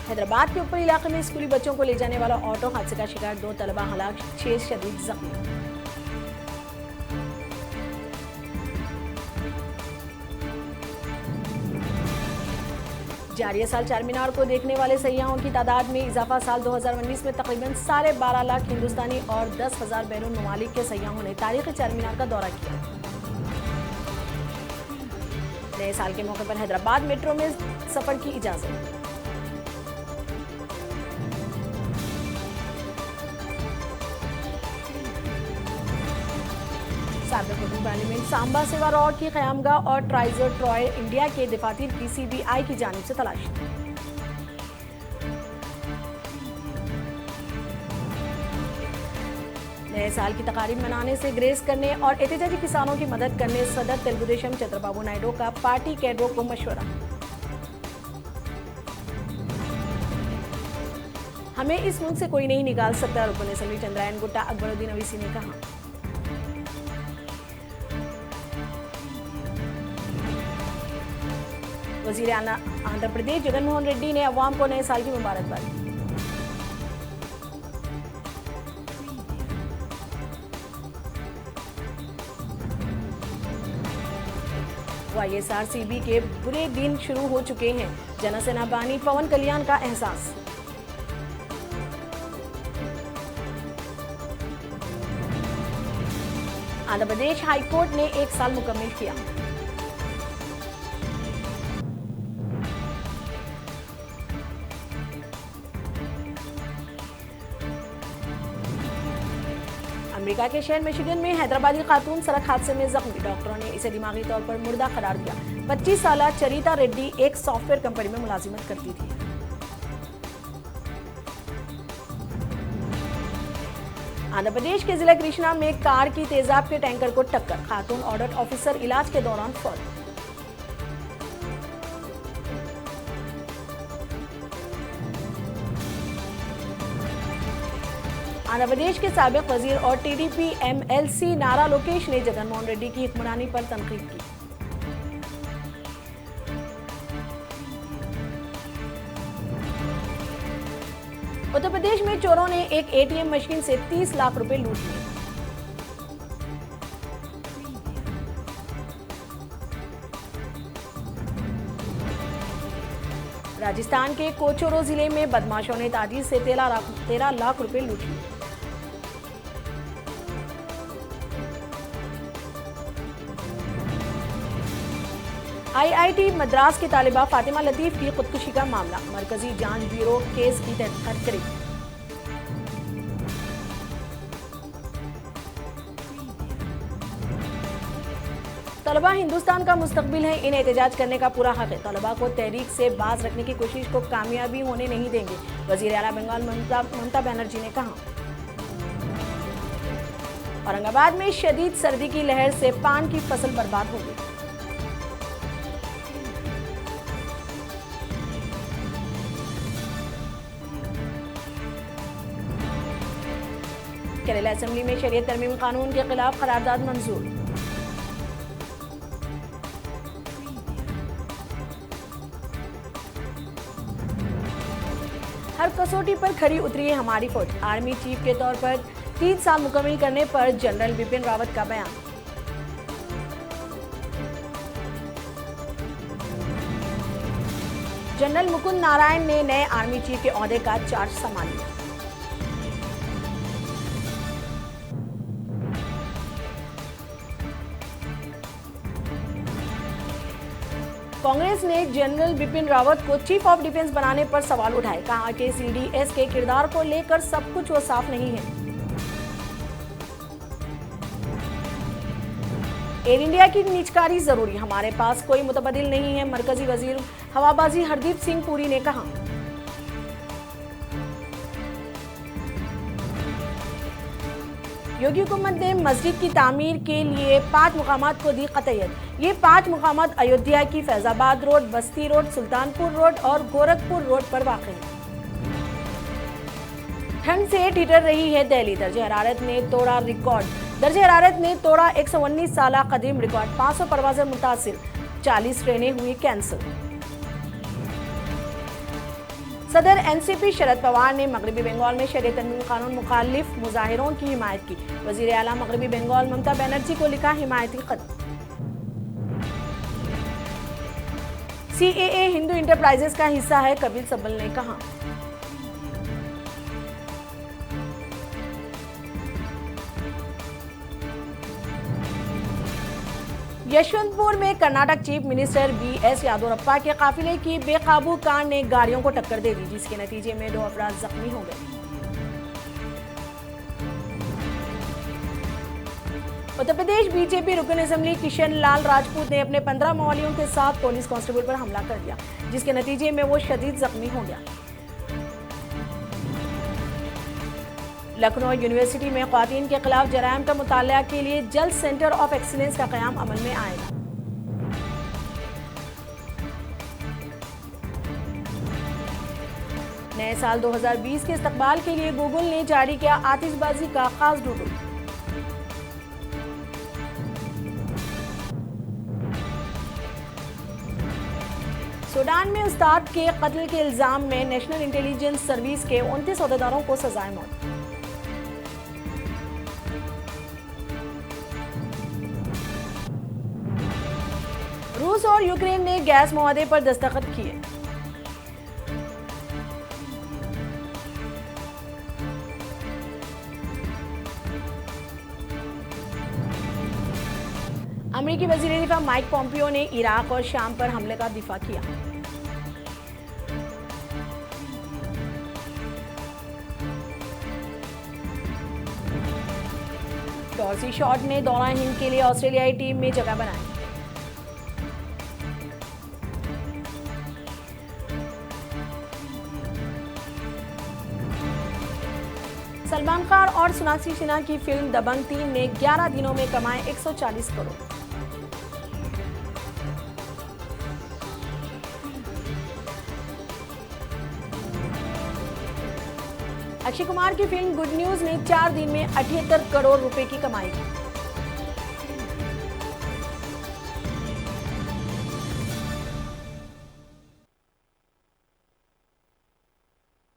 हैदराबाद के ऊपरी इलाके में स्कूली बच्चों को ले जाने वाला ऑटो हादसे का शिकार 2 तलबा हलाक, 6 शदीद जख्मी। जारी साल चार मीनार को देखने वाले सैयाहों की तादाद में इजाफा। साल 2019 में तकरीबन 12.5 लाख हिंदुस्तानी और 10,000 बैरून ममालिक के सैयाहों ने तारीखी चार मीनार का दौरा किया। नए साल के मौके पर हैदराबाद मेट्रो में सफर की इजाजत। साबिक पार्लियामेंट सांबा सेवा रोड की क़यामगाह और ट्राइजर ट्रॉय इंडिया के दफातर की CBI की जानिब से तलाशी। नए साल की तकारीब मनाने से ग्रेस करने और एहतजाजी किसानों की मदद करने सदर तेलुगुदेशम चंद्रबाबू नायडू का पार्टी कैडरों को मशवरा। हमें इस मुल्क से कोई नहीं निकाल सकता, रुकन असम्बली चंद्रायन गुट्टा अकबरुद्दीन अवीसी ने कहा। वजीर आला आंध्र प्रदेश जगन मोहन रेड्डी ने अवाम को नए साल की मुबारकबाद दी। YSRCB के बुरे दिन शुरू हो चुके हैं, जनसेना बानी पवन कल्याण का एहसास। आंध्र प्रदेश हाईकोर्ट ने 1 साल मुकम्मिल किया। अमेरिका के शहर मिशिगन में हैदराबादी खातून सड़क हादसे में जख्मी, डॉक्टरों ने इसे दिमागी तौर पर मुर्दा करार दिया। 25 साला चरिता रेड्डी एक सॉफ्टवेयर कंपनी में मुलाजिमत करती थी। आंध्र प्रदेश के जिला कृष्णा में कार की तेजाब के टैंकर को टक्कर, खातून ऑडिट ऑफिसर इलाज के दौरान फौत। आंध्र प्रदेश के साबिक वजीर और TDP MLC नारा लोकेश ने जगन मोहन रेड्डी की हुक्मरानी पर तनकीद की। उत्तर प्रदेश में चोरों ने एक ATM मशीन से 30 लाख रुपए लूट लिए। राजस्थान के कोचोरो जिले में बदमाशों ने ताजीज से 13 लाख रुपए लूट लिए। IIT मद्रास की तालिबा फातिमा लतीफ की खुदकुशी का मामला, मरकजी जांच ब्यूरो केस की तहकीकात करेगी। तलबा हिंदुस्तान का मुस्तकबिल है, इन्हें एहतजाज करने का पूरा हक है। तलबा को तहरीक से बाज रखने की कोशिश को कामयाबी होने नहीं देंगे, वजीर आला बंगाल ममता बनर्जी ने कहा। औरंगाबाद में शदीद सर्दी की लहर से पान की फसल बर्बाद हो गई। केरला असेंबली में शरीयत तरमीम कानून के खिलाफ करारदाद मंजूर। हर कसौटी पर खरी उतरी है हमारी फौज, आर्मी चीफ के तौर पर 3 साल मुकम्मल करने पर जनरल बिपिन रावत का बयान। जनरल मुकुंद नारायण ने नए आर्मी चीफ के ओहदे का चार्ज संभाल लिया। कांग्रेस ने जनरल बिपिन रावत को चीफ ऑफ डिफेंस बनाने पर सवाल उठाए, कहा कि CDS के किरदार को लेकर सब कुछ वो साफ नहीं है। एयर इंडिया की निजकारी जरूरी, हमारे पास कोई मुतबदिल नहीं है, मरकजी वजीर हवाबाजी हरदीप सिंह पुरी ने कहा। योगी हुकूमत ने मस्जिद की तामीर के लिए 5 मुकामात को दी कतईयत। ये 5 मुकामात अयोध्या की फैजाबाद रोड, बस्ती रोड, सुल्तानपुर रोड और गोरखपुर रोड पर वाक़ हैं। ठंड से ठिठुर रही है दिल्ली, दर्जे हरारत ने तोड़ा रिकॉर्ड। दर्जे हरारत ने तोड़ा 119 साल कदीम रिकॉर्ड, 500 परवाज़ें मुतासिर, 40 ट्रेनें हुई कैंसिल। सदर एनसीपी शरद पवार ने मगरबी बंगाल में शरियत कानून मुखालिफ मुजाहिरों की हिमायत की। वजीर आला मगरबी बंगाल ममता बनर्जी को लिखा हिमायती खत। सीएए हिंदू इंटरप्राइजेस का हिस्सा है, कपिल सिब्बल ने कहा। यशवंतपुर में Karnataka chief minister BS Yediyurappa के काफिले की बेकाबू कार ने गाड़ियों को टक्कर दे दी, जिसके नतीजे में 2 अफराद जख्मी हो गए। उत्तर प्रदेश बीजेपी रुकन असेंबली किशन लाल राजपूत ने अपने 15 मवालियों के साथ पुलिस कांस्टेबल पर हमला कर दिया, जिसके नतीजे में वो शदीद जख्मी हो गया। लखनऊ यूनिवर्सिटी में ख्वातीन के खिलाफ जराइम का मुताला के लिए जल्द सेंटर ऑफ एक्सीलेंस का क़याम अमल में आएगा। नए साल 2020 के इस्तकबाल के लिए गूगल ने जारी किया आतिशबाजी का खास डूडल। सूडान में उस्ताद के कत्ल के इल्जाम में नेशनल इंटेलिजेंस सर्विस के 29 अहदेदारों को सजाए मौत। रूस और यूक्रेन ने गैस मुआहदे पर दस्तखत किए। अमेरिकी वज़ीर दिफा माइक पॉम्पियो ने इराक और शाम पर हमले का दिफा किया। डॉर्सी शॉर्ट ने दौरा हिंद के लिए ऑस्ट्रेलियाई टीम में जगह बनाई। सलमान खान और सोनाक्षी सिन्हा की फिल्म दबंग 3 ने 11 दिनों में कमाए 140 करोड़। अक्षय कुमार की फिल्म गुड न्यूज ने 4 दिन में 78 करोड़ रुपए की कमाई की।